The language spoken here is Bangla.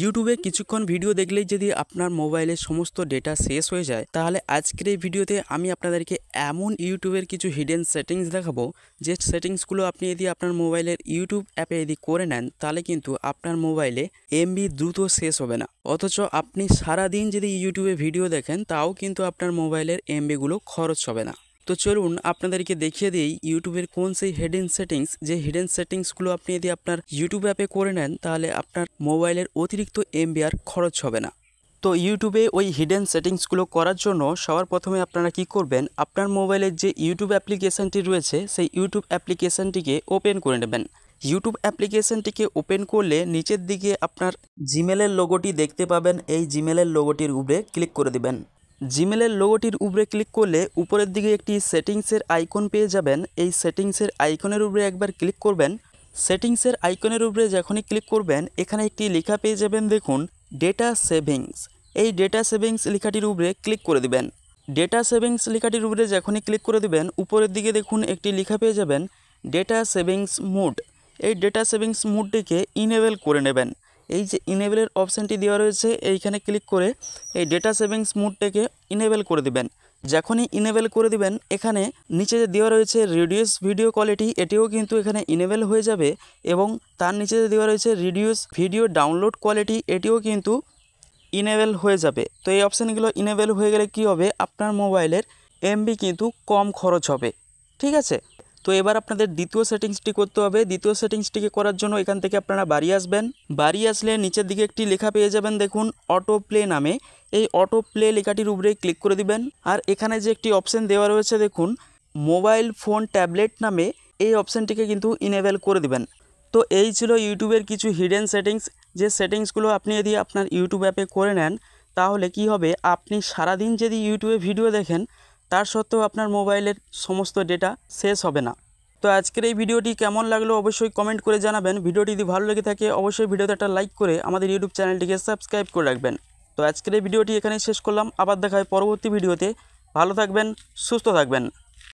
ইউটিউবে কিছুক্ষণ ভিডিও দেখলেই যদি আপনার মোবাইলের সমস্ত ডেটা শেষ হয়ে যায়, তাহলে আজকের এই ভিডিওতে আমি আপনাদেরকে এমন ইউটিউবের কিছু হিডেন সেটিংস দেখাবো, যে সেটিংসগুলো আপনি যদি আপনার মোবাইলের ইউটিউব অ্যাপে যদি করে নেন, তাহলে কিন্তু আপনার মোবাইলে এমবি দ্রুত শেষ হবে না। অথচ আপনি সারাদিন যদি ইউটিউবে ভিডিও দেখেন, তাও কিন্তু আপনার মোবাইলের এমবিগুলো খরচ হবে না। তো চলুন আপনাদেরকে দেখিয়ে দিই ইউটিউবের কোন সেই হিডেন সেটিংস, যে হিডেন সেটিংসগুলো আপনি যদি আপনার ইউটিউব অ্যাপে করে নেন, তাহলে আপনার মোবাইলের অতিরিক্ত এমবি আর খরচ হবে না। তো ইউটিউবে ওই হিডেন সেটিংসগুলো করার জন্য সবার প্রথমে আপনারা কি করবেন, আপনার মোবাইলের যে ইউটিউব অ্যাপ্লিকেশানটি রয়েছে সেই ইউটিউব অ্যাপ্লিকেশানটিকে ওপেন করে নেবেন। ইউটিউব অ্যাপ্লিকেশানটিকে ওপেন করলে নিচের দিকে আপনার জিমেলের লোগোটি দেখতে পাবেন। এই জিমেলের লোগোটির উপরে ক্লিক করে দিবেন। জিমেলের লোগোটির উপরে ক্লিক করলে উপরের দিকে একটি সেটিংসের আইকন পেয়ে যাবেন। এই সেটিংসের আইকনের উপরে একবার ক্লিক করবেন। সেটিংসের আইকনের উপরে যখনই ক্লিক করবেন, এখানে একটি লেখা পেয়ে যাবেন, দেখুন ডেটা সেভিংস। এই ডেটা সেভিংস লেখাটির উপরে ক্লিক করে দিবেন। ডেটা সেভিংস লেখাটির উপরে যখনই ক্লিক করে দিবেন, উপরের দিকে দেখুন একটি লেখা পেয়ে যাবেন ডেটা সেভিংস মোড। এই ডেটা সেভিংস মোডটিকে ইনেবল করে নেবেন। এই যে ইনেবলের অপশানটি দেওয়া রয়েছে, এইখানে ক্লিক করে এই ডেটা সেভিংস মোডটাকে ইনেবল করে দিবেন। যখনই ইনেবল করে দিবেন, এখানে নিচে যে দেওয়া রয়েছে রিডিউস ভিডিও কোয়ালিটি, এটিও কিন্তু এখানে ইনেবল হয়ে যাবে। এবং তার নিচে যে দেওয়া রয়েছে রিডিউস ভিডিও ডাউনলোড কোয়ালিটি, এটিও কিন্তু ইনেবল হয়ে যাবে। তো এই অপশানগুলো ইনেবল হয়ে গেলে কি হবে, আপনার মোবাইলের এমবি কিন্তু কম খরচ হবে। ঠিক আছে, তো এবার আপনাদের দ্বিতীয় সেটিংসটি করতে হবে। দ্বিতীয় সেটিংসটিকে করার জন্য এখান থেকে আপনারা বাড়ি আসবেন। বাড়ি আসলে নিচের দিকে একটি লেখা পেয়ে যাবেন, দেখুন অটো প্লে নামে। এই অটো প্লে লেখাটির উপরে ক্লিক করে দিবেন। আর এখানে যে একটি অপশান দেওয়া রয়েছে, দেখুন মোবাইল ফোন ট্যাবলেট নামে, এই অপশানটিকে কিন্তু ইনেবল করে দিবেন। তো এই ছিল ইউটিউবের কিছু হিডেন সেটিংস, যে সেটিংসগুলো আপনি যদি আপনার ইউটিউব অ্যাপে করে নেন, তাহলে কি হবে, আপনি সারাদিন যদি ইউটিউবে ভিডিও দেখেন, তার সত্ত্বেও আপনার মোবাইলের সমস্ত ডেটা শেষ হবে না। তো আজকের এই ভিডিওটি কেমন লাগলো অবশ্যই কমেন্ট করে জানাবেন। ভিডিওটি যদি ভালো লেগে থাকে অবশ্যই ভিডিওতে একটা লাইক করে আমাদের ইউটিউব চ্যানেলটিকে সাবস্ক্রাইব করে রাখবেন। তো আজকের এই ভিডিওটি এখানেই শেষ করলাম। আবার দেখা হয় পরবর্তী ভিডিওতে। ভালো থাকবেন, সুস্থ থাকবেন।